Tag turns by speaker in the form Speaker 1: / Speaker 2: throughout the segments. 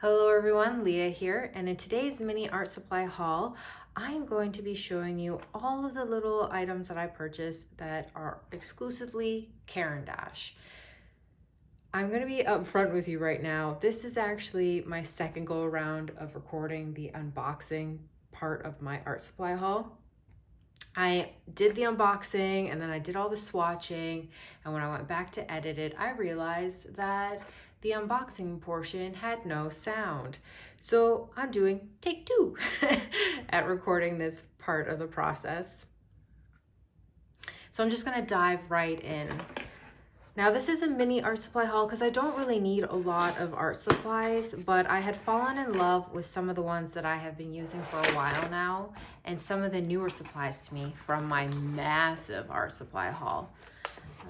Speaker 1: Hello everyone, Leah here, and in today's mini art supply haul, I'm going to be showing you all of the little items that I purchased that are exclusively Caran D'Ache. I'm going to be upfront with you right now. This is actually my second go around of recording the unboxing part of my art supply haul. I did the unboxing and then I did all the swatching, and when I went back to edit it, I realized that the unboxing portion had no sound. So I'm doing take two at recording this part of the process. So I'm just gonna dive right in. Now this is a mini art supply haul because I don't really need a lot of art supplies, but I had fallen in love with some of the ones that I have been using for a while now and some of the newer supplies to me from my massive art supply haul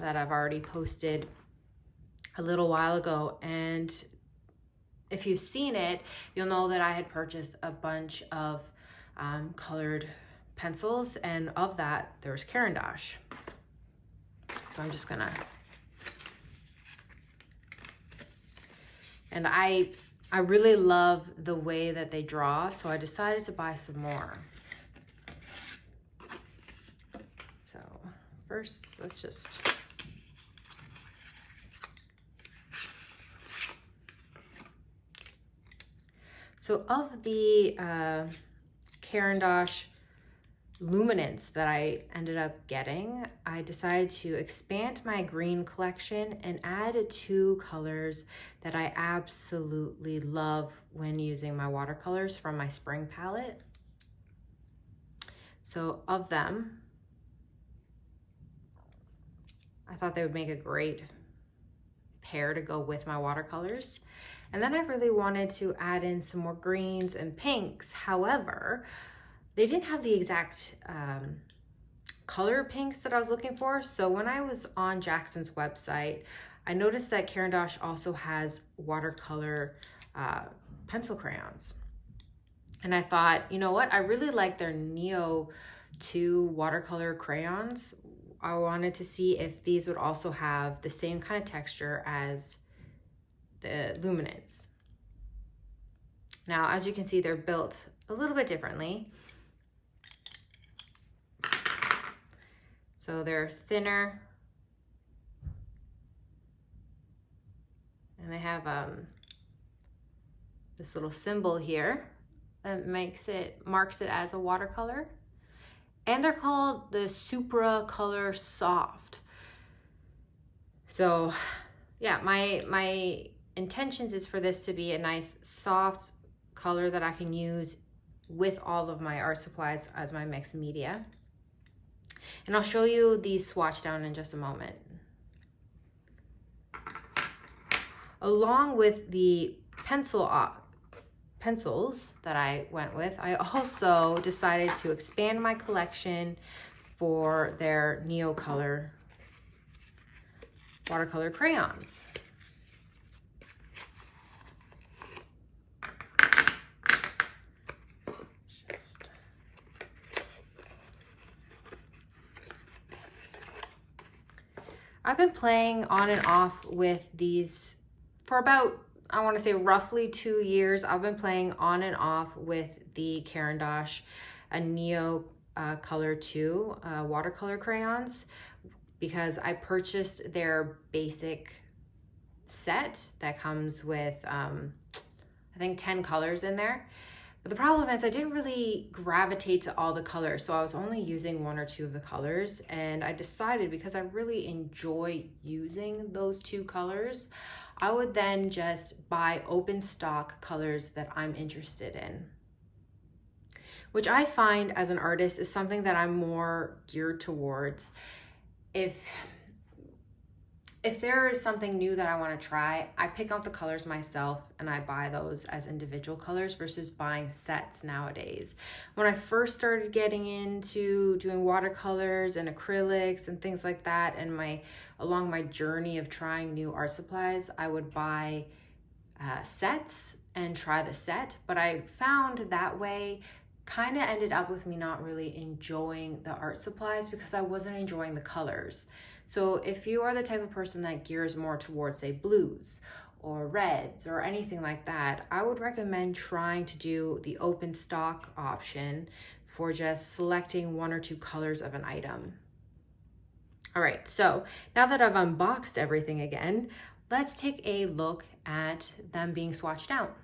Speaker 1: that I've already posted a little while ago. And if you've seen it, you'll know that I had purchased a bunch of colored pencils, and of that there was Caran D'Ache. So I'm just gonna, and I really love the way that they draw, so I decided to buy some more. So first, let's just So of the Caran D'Ache Luminance that I ended up getting, I decided to expand my green collection and add two colors that I absolutely love when using my watercolors from my spring palette. So of them, I thought they would make a great pair to go with my watercolors. And then I really wanted to add in some more greens and pinks. However, they didn't have the exact color pinks that I was looking for. So when I was on Jackson's website, I noticed that Caran D'Ache also has watercolor pencil crayons. And I thought, you know what? I really like their Neo 2 watercolor crayons. I wanted to see if these would also have the same kind of texture as the Luminance. Now, as you can see, they're built a little bit differently. So they're thinner, and they have this little symbol here that marks it as a watercolor. And they're called the SupraColor Soft. So yeah, my intentions is for this to be a nice soft color that I can use with all of my art supplies as my mixed media. And I'll show you the swatch down in just a moment. Along with the pencils that I went with, I also decided to expand my collection for their NeoColor watercolor crayons. I've been playing on and off with these for about, I want to say roughly 2 years. I've been playing on and off with the Caran D'Ache NeoColor 2 watercolor crayons because I purchased their basic set that comes with, I think 10 colors in there. But the problem is I didn't really gravitate to all the colors, so I was only using 1 or 2 of the colors, and I decided because I really enjoy using those 2 colors, I would then just buy open stock colors that I'm interested in, which I find as an artist is something that I'm more geared towards. If there is something new that I want to try, I pick out the colors myself and I buy those as individual colors versus buying sets nowadays. When I first started getting into doing watercolors and acrylics and things like that, and along my journey of trying new art supplies, I would buy sets and try the set, but I found that way kind of ended up with me not really enjoying the art supplies because I wasn't enjoying the colors. So if you are the type of person that gears more towards, say, blues or reds or anything like that, I would recommend trying to do the open stock option for just selecting 1 or 2 colors of an item. All right, so now that I've unboxed everything again, let's take a look at them being swatched out.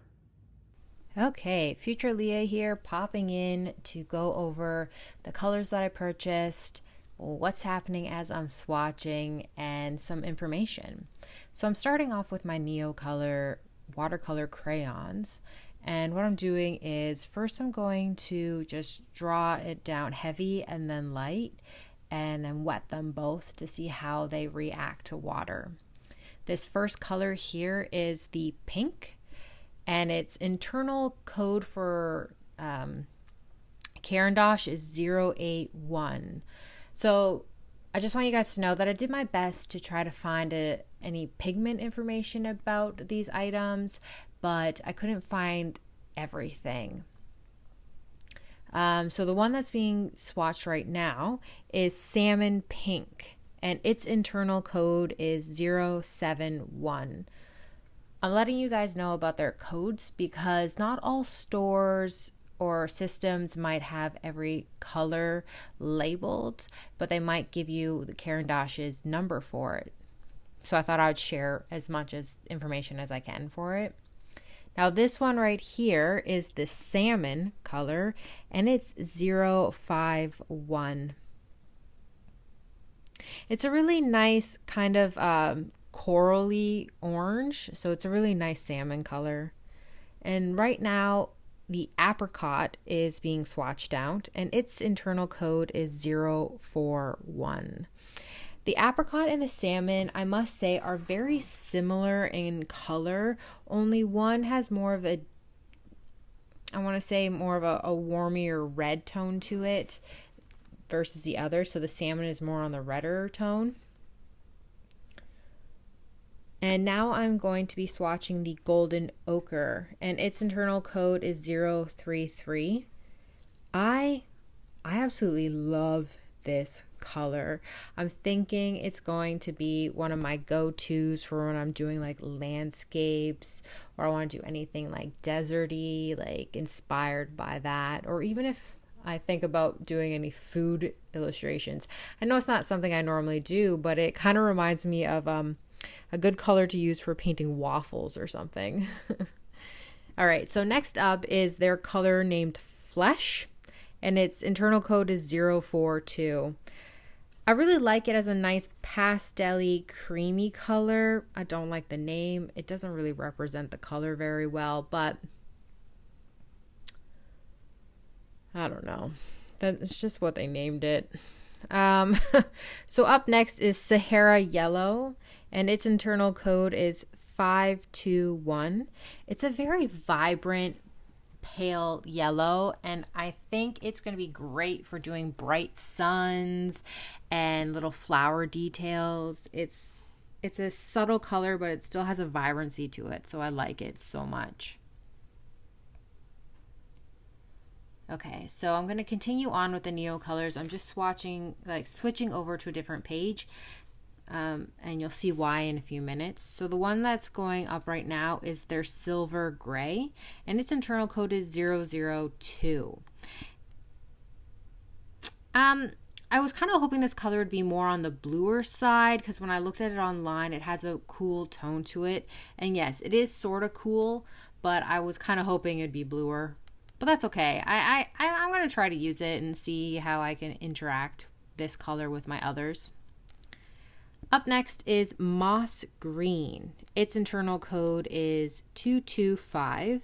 Speaker 2: Okay, future Leah here, popping in to go over the colors that I purchased, what's happening as I'm swatching, and some information. So I'm starting off with my NeoColor watercolor crayons, and what I'm doing is first I'm going to just draw it down heavy and then light, and then wet them both to see how they react to water. This first color here is the pink, and its internal code for Caran D'Ache is 081. So I just want you guys to know that I did my best to try to find any pigment information about these items, but I couldn't find everything. So the one that's being swatched right now is salmon pink, and its internal code is 071. I'm letting you guys know about their codes because not all stores or systems might have every color labeled, but they might give you the Caran D'Ache's number for it. So I thought I would share as much as information as I can for it. Now this one right here is the salmon color, and it's 051. It's a really nice kind of corally orange, so it's a really nice salmon color. And right now the apricot is being swatched out, and its internal code is 041. The apricot and the salmon, I must say, are very similar in color, only one has more of a, I want to say more of a warmier red tone to it versus the other, so the salmon is more on the redder tone. And now I'm going to be swatching the golden ochre, and its internal code is 033. I absolutely love this color. I'm thinking it's going to be one of my go-tos for when I'm doing like landscapes, or I want to do anything like deserty, like inspired by that, or even if I think about doing any food illustrations. I know it's not something I normally do, but it kind of reminds me of a good color to use for painting waffles or something. All right, so next up is their color named Flesh, and its internal code is 042. I really like it as a nice pastel-y, creamy color. I don't like the name. It doesn't really represent the color very well, but I don't know. That's just what they named it. So up next is Sahara Yellow, and its internal code is 521. It's a very vibrant pale yellow, and I think it's going to be great for doing bright suns and little flower details. It's a subtle color, but it still has a vibrancy to it, so I like it so much. Okay, so I'm going to continue on with the NeoColors. I'm just switching over to a different page, and you'll see why in a few minutes. So the one that's going up right now is their silver gray, and its internal code is 002. I was kind of hoping this color would be more on the bluer side, because when I looked at it online, it has a cool tone to it. And yes, it is sort of cool, but I was kind of hoping it'd be bluer. But that's okay. I'm going to try to use it and see how I can interact this color with my others. Up next is Moss Green. Its internal code is 225,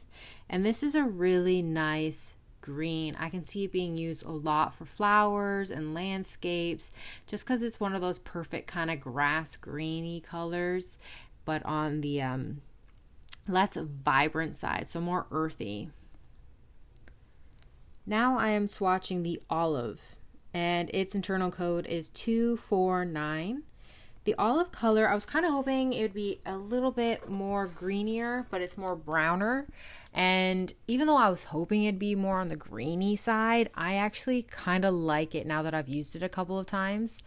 Speaker 2: and this is a really nice green. I can see it being used a lot for flowers and landscapes, just because it's one of those perfect kind of grass greeny colors, but on the less vibrant side, so more earthy. Now I am swatching the olive, and its internal code is 249. The olive color, I was kind of hoping it would be a little bit more greenier, but it's more browner. And even though I was hoping it'd be more on the greeny side, I actually kind of like it now that I've used it a couple of times.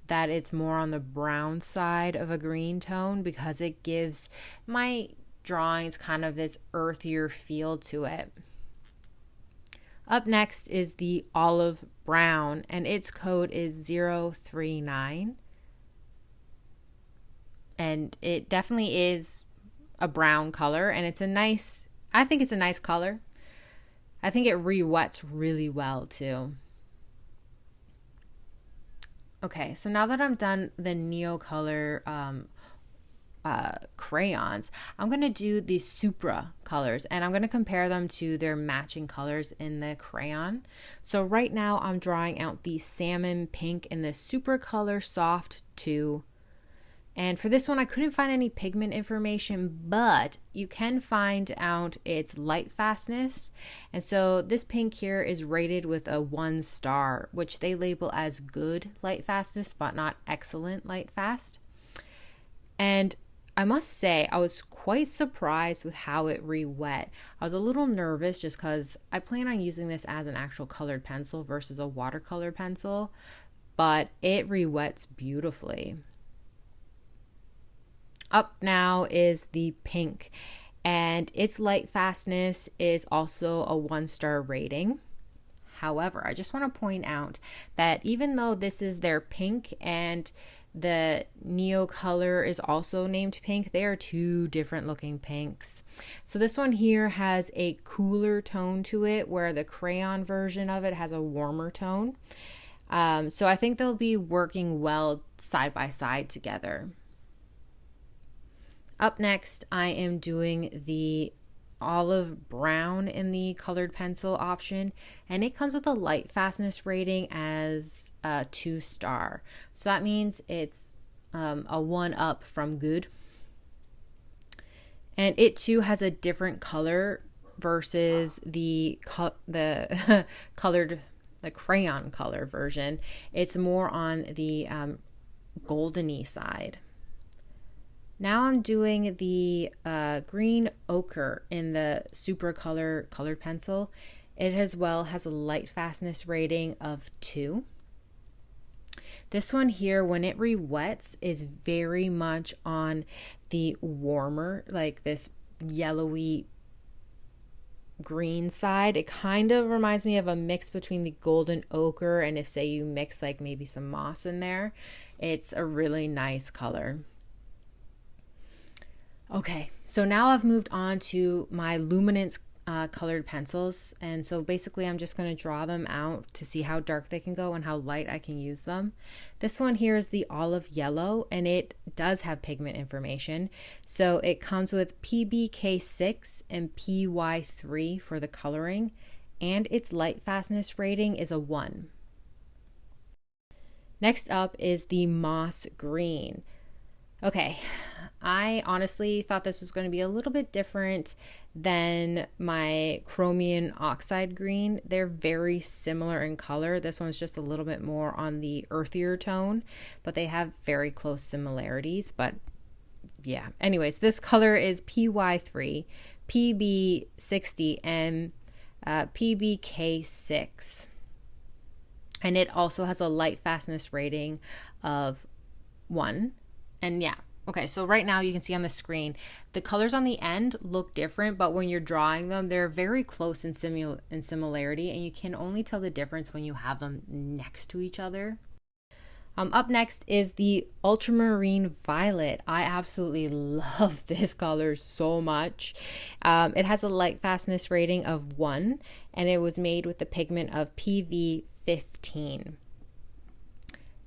Speaker 2: that it's more on the brown side of a green tone because it gives my drawings kind of this earthier feel to it. Up next is the olive brown, and its code is 039. And it definitely is a brown color, and I think it's a nice color. I think it re-wets really well too. Okay, so now that I'm done the NeoColor crayons, I'm going to do the SupraColors, and I'm going to compare them to their matching colors in the crayon. So right now I'm drawing out the salmon pink in the SupraColor Soft 2. And for this one, I couldn't find any pigment information, but you can find out its light fastness. And so this pink here is rated with a 1 star, which they label as good light fastness, but not excellent light fast. And I must say, I was quite surprised with how it re-wet. I was a little nervous just because I plan on using this as an actual colored pencil versus a watercolor pencil, but it re-wets beautifully. Up now is the pink, and its light fastness is also a 1 star rating. However, I just want to point out that even though this is their pink and the NeoColor is also named pink, they are two different looking pinks. So this one here has a cooler tone to it, where the crayon version of it has a warmer tone. So I think they'll be working well side by side together. Up next, I am doing the olive brown in the colored pencil option, and it comes with a light fastness rating as a 2 star. So that means it's a 1 up from good. And it too has a different color versus the crayon color version. It's more on the goldeny side. Now I'm doing the green ochre in the SupraColor colored pencil. It as well has a light fastness rating of 2. This one here, when it re-wets, is very much on the warmer, like this yellowy green side. It kind of reminds me of a mix between the golden ochre and if, say, you mix like maybe some moss in there. It's a really nice color. Okay, so now I've moved on to my Luminance colored pencils, and so basically I'm just going to draw them out to see how dark they can go and how light I can use them. This one here is the olive yellow, and it does have pigment information. So it comes with PBK6 and PY3 for the coloring, and its light fastness rating is a 1. Next up is the moss green. Okay, I honestly thought this was going to be a little bit different than my chromium oxide green. They're very similar in color. This one's just a little bit more on the earthier tone, but they have very close similarities. But yeah, anyways, this color is PY3, PB60, and PBK6. And it also has a light fastness rating of 1. And yeah, okay, so right now you can see on the screen, the colors on the end look different, but when you're drawing them, they're very close in similarity, and you can only tell the difference when you have them next to each other. Up next is the ultramarine violet. I absolutely love this color so much. It has a light fastness rating of 1, and it was made with the pigment of PV15.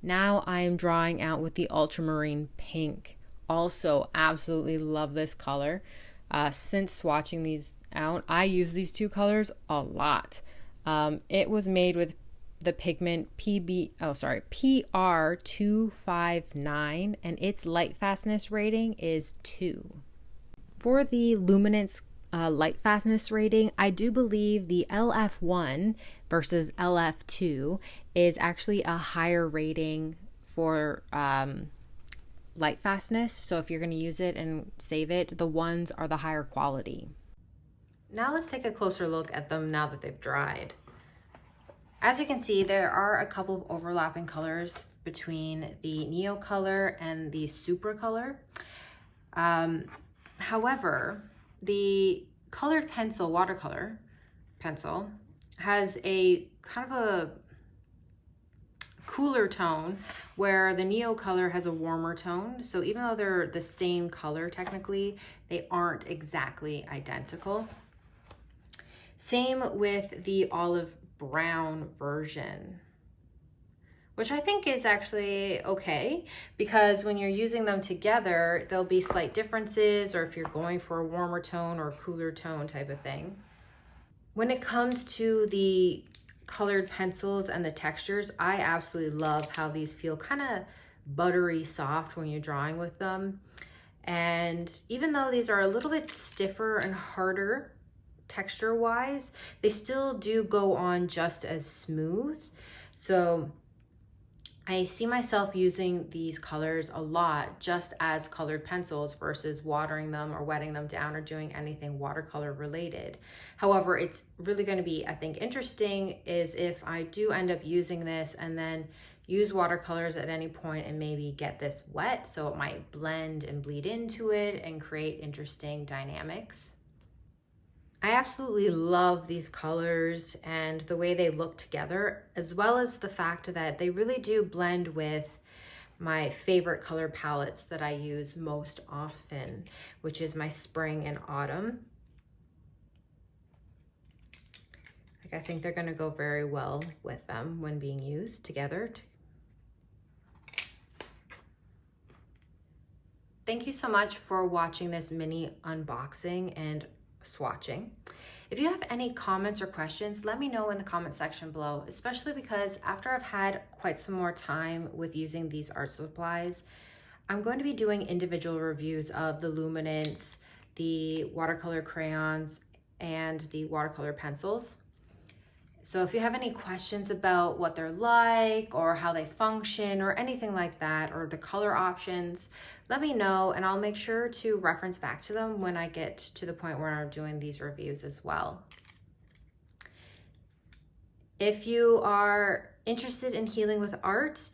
Speaker 2: Now I'm drawing out with the ultramarine pink. Also absolutely love this color. Since swatching these out, I use these two colors a lot. It was made with the pigment PR259, and its light fastness rating is 2. For the Luminance light fastness rating, I do believe the LF1 versus LF2 is actually a higher rating for light fastness. So if you're going to use it and save it, the ones are the higher quality.
Speaker 1: Now let's take a closer look at them now that they've dried. As you can see, there are a couple of overlapping colors between the NeoColor and the SupraColor. However, the colored pencil, watercolor pencil, has a kind of a cooler tone where the NeoColor has a warmer tone. So even though they're the same color technically, they aren't exactly identical. Same with the olive brown version, which I think is actually okay, because when you're using them together, there'll be slight differences, or if you're going for a warmer tone or cooler tone type of thing. When it comes to the colored pencils and the textures, I absolutely love how these feel kind of buttery soft when you're drawing with them. And even though these are a little bit stiffer and harder texture wise, they still do go on just as smooth. So I see myself using these colors a lot just as colored pencils versus watering them or wetting them down or doing anything watercolor related. However, it's really going to be, I think, interesting is if I do end up using this and then use watercolors at any point and maybe get this wet, so it might blend and bleed into it and create interesting dynamics. I absolutely love these colors and the way they look together, as well as the fact that they really do blend with my favorite color palettes that I use most often, which is my spring and autumn. I think they're going to go very well with them when being used together. Thank you so much for watching this mini unboxing and swatching. If you have any comments or questions, let me know in the comment section below, especially because after I've had quite some more time with using these art supplies, I'm going to be doing individual reviews of the Luminance, the watercolor crayons, and the watercolor pencils. So if you have any questions about what they're like or how they function or anything like that, or the color options, let me know and I'll make sure to reference back to them when I get to the point where I'm doing these reviews as well. If you are interested in healing with art,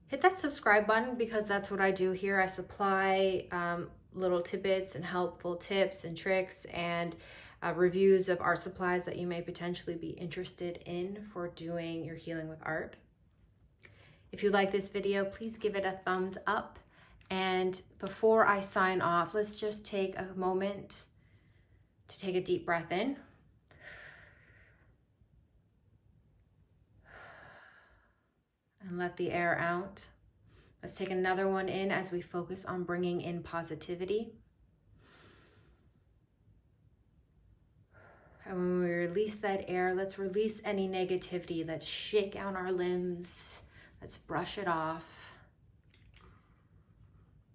Speaker 1: hit that subscribe button, because that's what I do here. I supply little tidbits and helpful tips and tricks and reviews of art supplies that you may potentially be interested in for doing your healing with art. If you like this video, please give it a thumbs up. And before I sign off, let's just take a moment to take a deep breath in. And let the air out. Let's take another one in as we focus on bringing in positivity. And when we release that air, let's release any negativity. Let's shake out our limbs. Let's brush it off.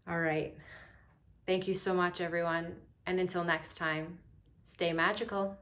Speaker 1: All right. Thank you so much, everyone. And until next time, stay magical.